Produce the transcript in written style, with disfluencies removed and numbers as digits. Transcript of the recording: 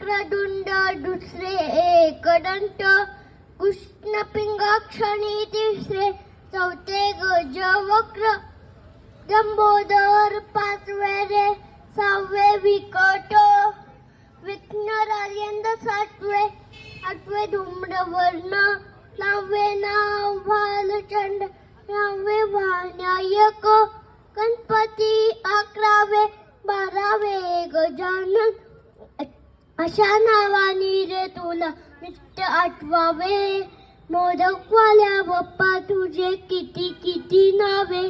वक्रतुंड दुसरे एकदंत कृष्ण पिंगाक्षणी तिसरे चौथे गजवक्र लंबोदर पाचवे रे सहावे विकट विघ्न राजेंद्र सातवे आठवे धूम्रवर्ण नववे नाव भालचंड नववे विनायक गणपती अकरावे बारावे गजानन अशा नावानी रे तुला नित्य आठवावे मोदकवाल्या बाप्पा तुझे किती किती नावे.